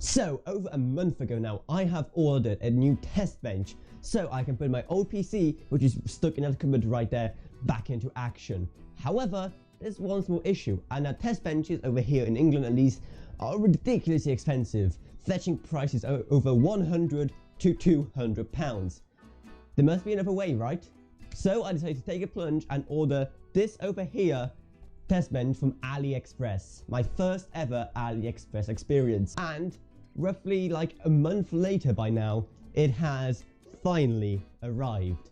So, over a month ago now, I have ordered a new test bench so I can put my old PC, which is stuck in that cupboard right there, back into action. However, there's one small issue, and our test benches over here in England at least are ridiculously expensive, fetching prices over 100 to 200 pounds. There must be another way, right? So I decided to take a plunge and order this over here test bench from Aliexpress. My first ever Aliexpress experience. And roughly like a month later by now, it has finally arrived.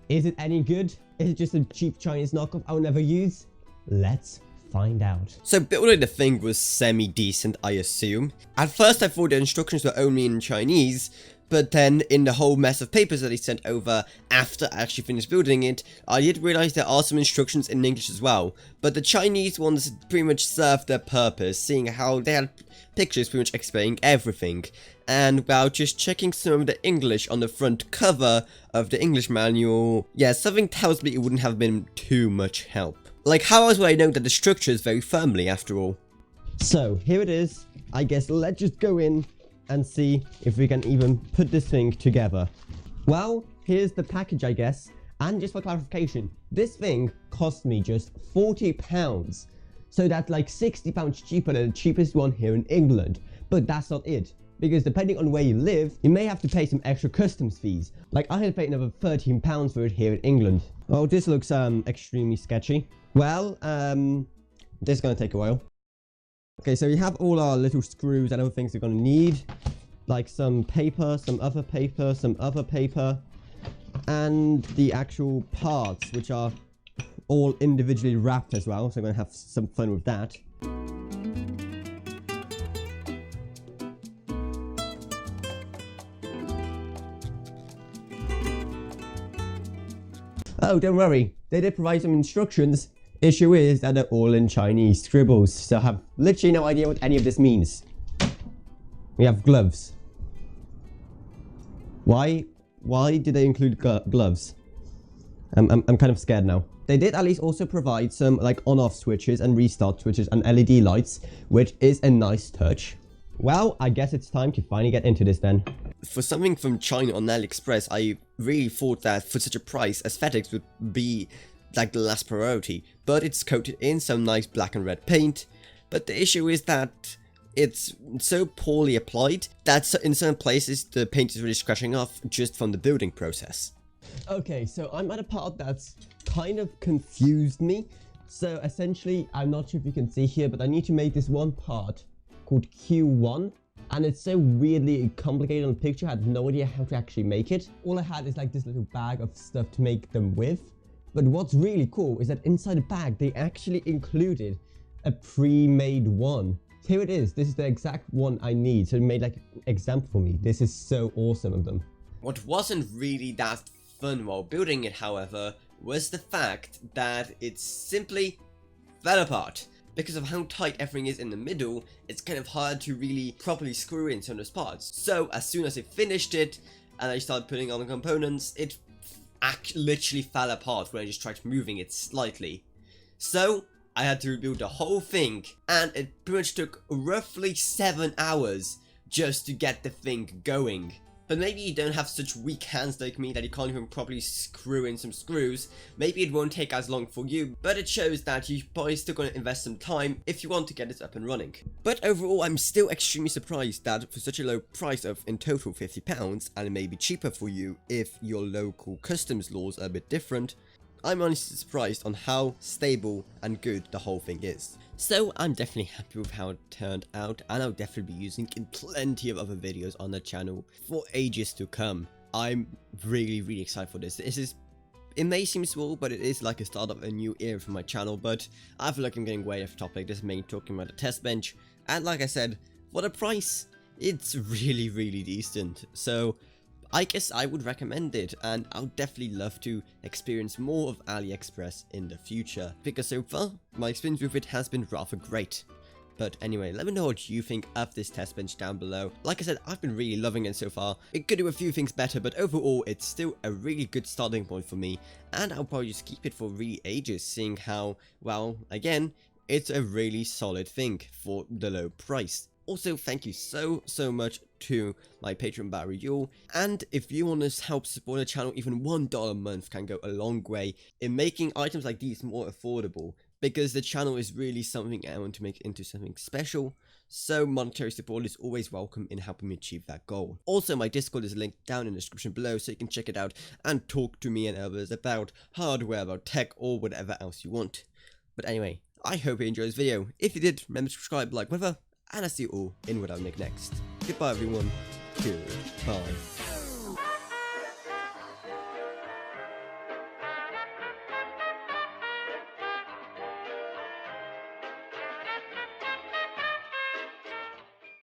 Is it any good? Is it just a cheap Chinese knockoff I'll never use? Let's find out. So building the thing was semi-decent, I assume. At first I thought the instructions were only in Chinese, but then in the whole mess of papers that he sent over after I actually finished building it, I did realize there are some instructions in English as well. But the Chinese ones pretty much served their purpose, seeing how they had pictures pretty much explaining everything. And while just checking some of the English on the front cover of the English manual, yeah, something tells me it wouldn't have been too much help. Like, how else would I know that the structure is very firmly after all? So here it is. I guess let's just go in and see if we can even put this thing together. Well, here's the package, I guess. And just for clarification, this thing cost me just £40. So that's like £60 cheaper than the cheapest one here in England. But that's not it, because depending on where you live, you may have to pay some extra customs fees. Like I had to pay another £13 for it here in England. Oh, this looks extremely sketchy. Well, this is gonna take a while. Okay, so we have all our little screws and other things we're gonna need, like some paper, some other paper, some other paper, and the actual parts, which are all individually wrapped as well, so I'm gonna have some fun with that. Oh, don't worry, they did provide some instructions. Issue is that they're all in Chinese scribbles, so I have literally no idea what any of this means. We have gloves. Why did they include gloves? I'm kind of scared now. They did at least also provide some like on-off switches and restart switches and LED lights, which is a nice touch. Well, I guess it's time to finally get into this then. For something from China on Aliexpress, I really thought that for such a price, aesthetics would be like the last priority, but it's coated in some nice black and red paint. But the issue is that it's so poorly applied that in certain places the paint is really scratching off just from the building process. Okay, so I'm at a part that's kind of confused me. So essentially, I'm not sure if you can see here, but I need to make this one part called Q1. And it's so weirdly complicated on the picture, I had no idea how to actually make it. All I had is like this little bag of stuff to make them with. But what's really cool is that inside the bag, they actually included a pre-made one. Here it is. This is the exact one I need. So it made like an example for me. This is so awesome of them. What wasn't really that fun while building it, however, was the fact that it simply fell apart. Because of how tight everything is in the middle, it's kind of hard to really properly screw in some of those parts. So as soon as I finished it and I started putting on the components, it literally fell apart when I just tried moving it slightly. So I had to rebuild the whole thing, and it pretty much took roughly 7 hours just to get the thing going. But maybe you don't have such weak hands like me that you can't even properly screw in some screws. Maybe it won't take as long for you, but it shows that you're probably still going to invest some time if you want to get it up and running. But overall, I'm still extremely surprised that for such a low price of in total £50, and it may be cheaper for you if your local customs laws are a bit different, I'm honestly surprised on how stable and good the whole thing is. So I'm definitely happy with how it turned out, and I'll definitely be using it in plenty of other videos on the channel for ages to come. I'm really excited for this. It may seem small, but it is like a start of a new era for my channel, but I feel like I'm getting way off topic. This is mainly talking about the test bench, and like I said, for the price, it's really decent. So I guess I would recommend it, and I would definitely love to experience more of Aliexpress in the future, because so far, my experience with it has been rather great. But anyway, let me know what you think of this test bench down below. Like I said, I've been really loving it so far. It could do a few things better, but overall, it's still a really good starting point for me, and I'll probably just keep it for really ages, seeing how, well, again, it's a really solid thing for the low price. Also, thank you so much to my patron Barry Yule, and if you want to help support the channel, even $1 a month can go a long way in making items like these more affordable, because the channel is really something I want to make into something special, so monetary support is always welcome in helping me achieve that goal. Also, my Discord is linked down in the description below, so you can check it out and talk to me and others about hardware, about tech, or whatever else you want. But anyway, I hope you enjoyed this video. If you did, remember to subscribe, like, whatever, and I'll see you all in what I'll make next. Goodbye everyone. Goodbye.